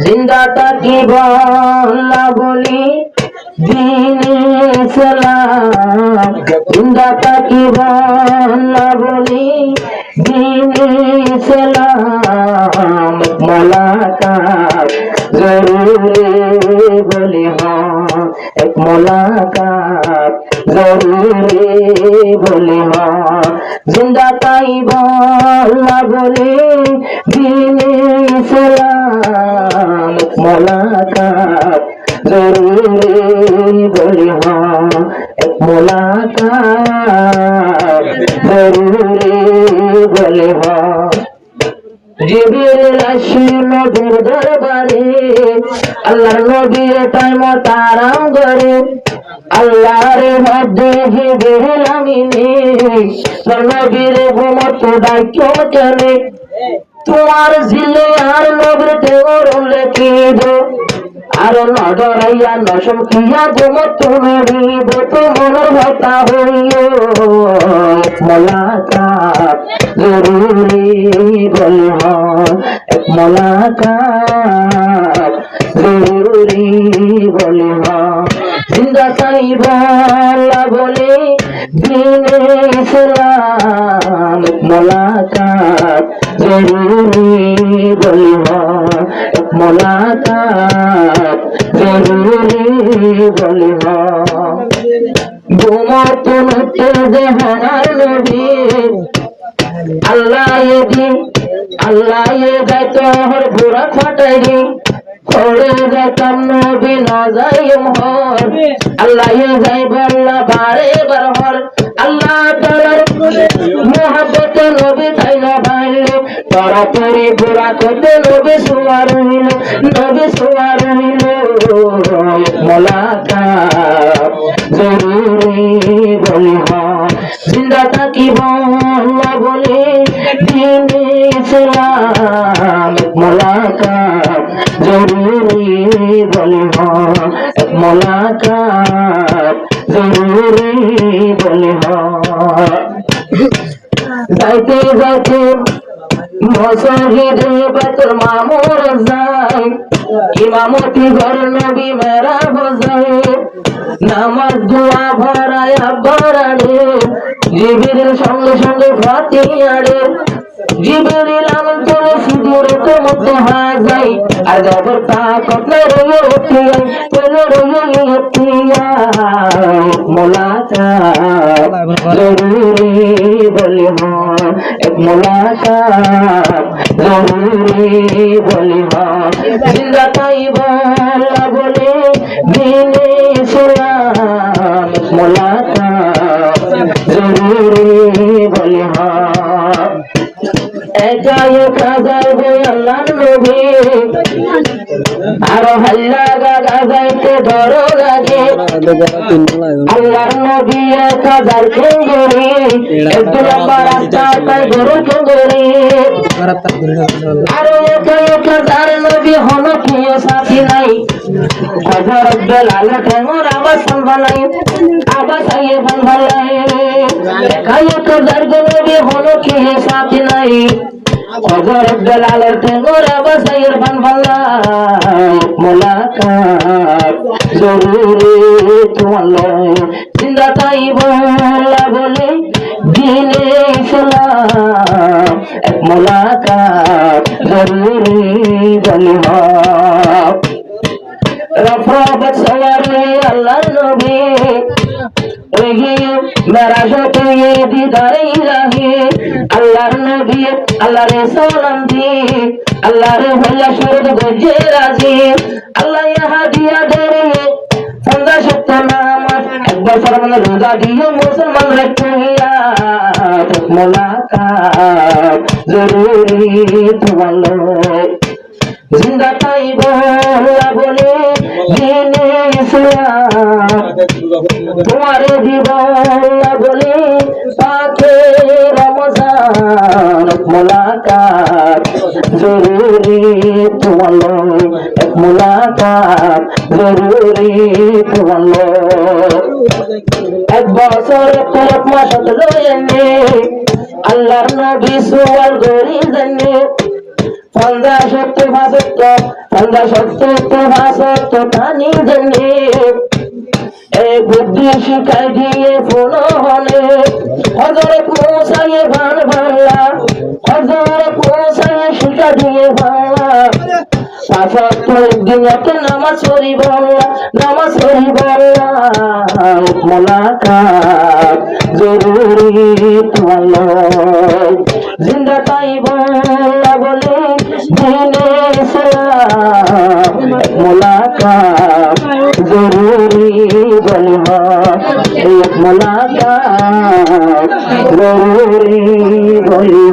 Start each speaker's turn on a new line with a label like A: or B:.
A: জিন্দা থাকিব আল্লাহ বলি দ্বীনে ইসলাম, জিন্দা থাকিব আল্লাহ বলি দ্বীনে ইসলাম। মুলাকাত জরুরি বলি হ্যাঁ, এক মুলাকাত জরুরি বলি হ্যাঁ। জিন্দা থাকিব আল্লাহ বলি দ্বীনে ইসলাম, মুলাকাত জরুরি বলি হ্যাঁ, এক মুলাকাত জরুরি বলি হ্যাঁ। জিবরিল আসিল নবীর দরবারে, আল্লাহর নবীর টাইম তারাম করে, আল্লাহর মধ্যে জিবরিল আমিনে নবীর ঘুমত ডাক্য চলে। তোমার জিলে আর নবীর তেওর লেখিব, আর নডরাইয়া নশমকিয়া ঘুমত নবীব, তোমার হতা হইও মুলাকাত জরুরি বলি হ্যাঁ, এক মুলাকাত জরুরি বলি হ্যাঁ। জিন্দা থাকিব আল্লাহ বলি দ্বীনে ইসলাম, এক মুলাকাত জরুরি বলি হ্যাঁ, এক মুলাকাত জরুরি বলি হ্যাঁ। ঘুমত নতে দেহার নবী আল্লাহ দি আল্লাহ গাইতো হর বুড়া খটাই করে যাইতাম নবী না যাই হর, আল্লাহ যাই বল্লা বারে বার হর। আল্লাহ তাআলার মোহাব্বত নবী তাই না ভাইলে, তাড়াতাড়ি বুড়া করতে নবী সুয়ার হইল, নবী সুয়ার হইল। মুলাকাত জরুরি বলি হ্যাঁ, জিন্দা থাকিব আল্লাহ বলি দ্বীনে ইসলাম, মুলাকাত জরুরি বলি হ্যাঁ, এক মুলাকাত জরুরি বলি হ্যাঁ। যাইতে যাইতে মসজিদে বাইতুল মামুর যাই, ইমামতি ঘর নবী মেরা বজাই, নামাজ দোয়া ভরায় ভরালে জিবরিল সঙ্গে সঙ্গে ফাতিহারে। জিবরিল আমল তোলে সিদুরতে মধ্যে হাজাই, আর জবর তাকত না রয়ে উঠিয়াই তোলে রয়ে উঠিয়াই। মুলাকাত জরুরি বলি হ্যাঁ, এক মুলাকাত জরুরি বলি হ্যাঁ। জিন্দা থাকিব আল্লাহ বলি দ্বীনে ইসলাম, মুলাকাত জরুরি বলি হ্যাঁ। একা একা যাইবে আল্লাহর নবী, আর হাল্লা গাগা যাইতে ধরো লাগে। আল্লাহর নবী একা যাইতে গরি, একটু লম্বা রাস্তা তাই ধরো গরি। আরো একা একা যার নবী হলো কি সাথী নাই, হযরত বেলাল ঠেঙ্গর আবার সম্ভালাই, আবার সাইয়ে সম্ভালাই। একা একা যার নবী হলো কি সাথী নাই, হযরত বেলালের ঠেঙ্গর আবার সাইয়ের সম্ভালাই। মুলাকাত জরুরি তোমার, জিন্দা থাকিব আল্লাহ বলি দ্বীনে ইসলাম, এক মুলাকাত জরুরি বলি হ্যাঁ। রফরফত সওয়ারে আল্লাহর নবী মেরাজতে দিদারে ইলাহি, আল্লাহর নবী আল্লাহর সালাম দি, আল্লাহর হল্লা শরদ গজে রাজি। আল্লাহ হাদিয়া দেরে সন্ধ্যা সত্য নামাজ, একবার ফরমান রোজা দিও মুসলমান রাখিয়া। মুলাকাত জরুরি তোমার, জিন্দা থাকিব আল্লাহ বলি দ্বীনে ইসলাম, তোমার দিব আল্লাহ বলি পাকে রমজান। মুলাকাত জরুরি তোমার, এক মুলাকাত জরুরি তোমার। এক বছর 1 মাস লয়ে আল্লাহর নবী সুয়াল গরি জানে, পঞ্চাশ সত্তর ভাষত্তর, পঞ্চাশ সত্তর ভাষত্তর পানি জেনে এই বুদ্ধি শিখাই দিয়ে ফোন হলে হজরে পৌঁছাইয়ে ভান বাংলা, হজরে পৌঁছাইয়ে শিখা দিয়ে বাংলা পাঁচাত্তর দিন একটা নামাজ পড়ি বাংলা, নামাজ পড়ি বাংলা মোলাকাত জরুরি তোমার জিন্দা তাই বাংলা বলে দিনে ইসলাম মোলাকাত জরুরি বলি এক মোলাকাত জরুরি বলি